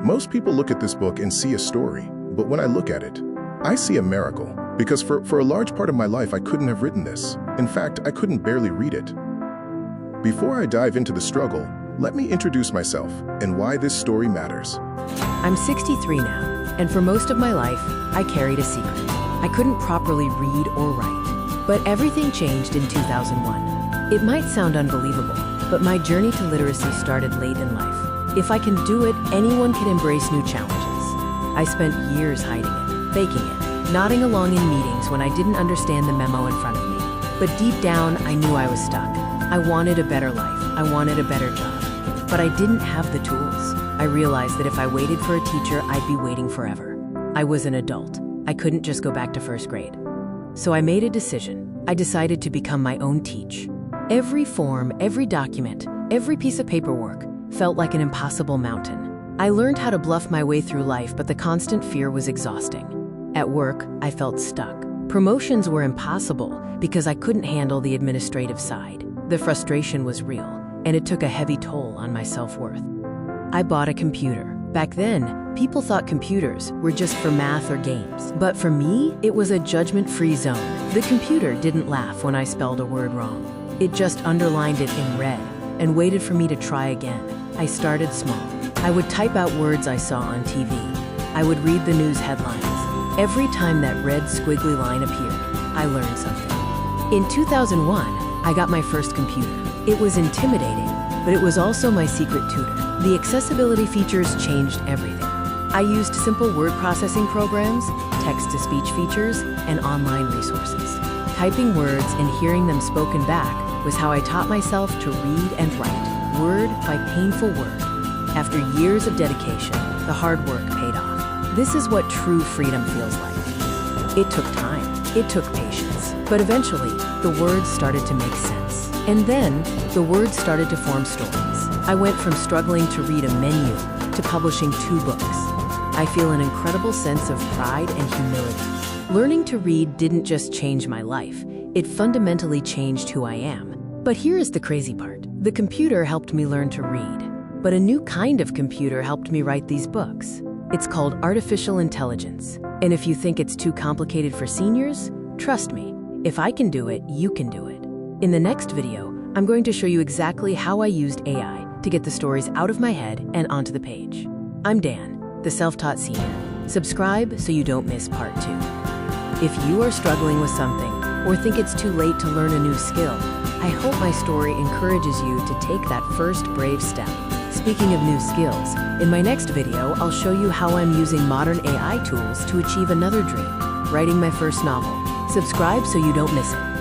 Most people look at this book and see a story, but when I look at it, I see a miracle. Because for a large part of my life, I couldn't have written this. In fact, I couldn't barely read it. Before I dive into the struggle, let me introduce myself and why this story matters. I'm 63 now, and for most of my life, I carried a secret. I couldn't properly read or write, but everything changed in 2001. It might sound unbelievable, but my journey to literacy started late in life. If I can do it, anyone can embrace new challenges. I spent years hiding it, faking it, nodding along in meetings when I didn't understand the memo in front of me. But deep down, I knew I was stuck. I wanted a better life. I wanted a better job. But I didn't have the tools. I realized that if I waited for a teacher, I'd be waiting forever. I was an adult. I couldn't just go back to first grade. So I made a decision. I decided to become my own teach. Every form, every document, every piece of paperwork felt like an impossible mountain. I learned how to bluff my way through life, but the constant fear was exhausting. At work, I felt stuck. Promotions were impossible because I couldn't handle the administrative side. The frustration was real, and it took a heavy toll on my self-worth. I bought a computer. Back then, people thought computers were just for math or games. But for me, it was a judgment-free zone. The computer didn't laugh when I spelled a word wrong. It just underlined it in red and waited for me to try again. I started small. I would type out words I saw on TV. I would read the news headlines. Every time that red squiggly line appeared, I learned something. In 2001, I got my first computer. It was intimidating, but it was also my secret tutor. The accessibility features changed everything. I used simple word processing programs, text-to-speech features, and online resources. Typing words and hearing them spoken back was how I taught myself to read and write, word by painful word. After years of dedication, the hard work paid off. This is what true freedom feels like. It took time, it took patience, but eventually, the words started to make sense. And then, the words started to form stories. I went from struggling to read a menu to publishing 2 books. I feel an incredible sense of pride and humility. Learning to read didn't just change my life, it fundamentally changed who I am. But here is the crazy part. The computer helped me learn to read, but a new kind of computer helped me write these books. It's called artificial intelligence. And if you think it's too complicated for seniors, trust me, if I can do it, you can do it. In the next video, I'm going to show you exactly how I used AI to get the stories out of my head and onto the page. I'm Dan, the self-taught senior. Subscribe so you don't miss part 2. If you are struggling with something or think it's too late to learn a new skill, I hope my story encourages you to take that first brave step. Speaking of new skills, in my next video, I'll show you how I'm using modern AI tools to achieve another dream, writing my first novel. Subscribe so you don't miss it.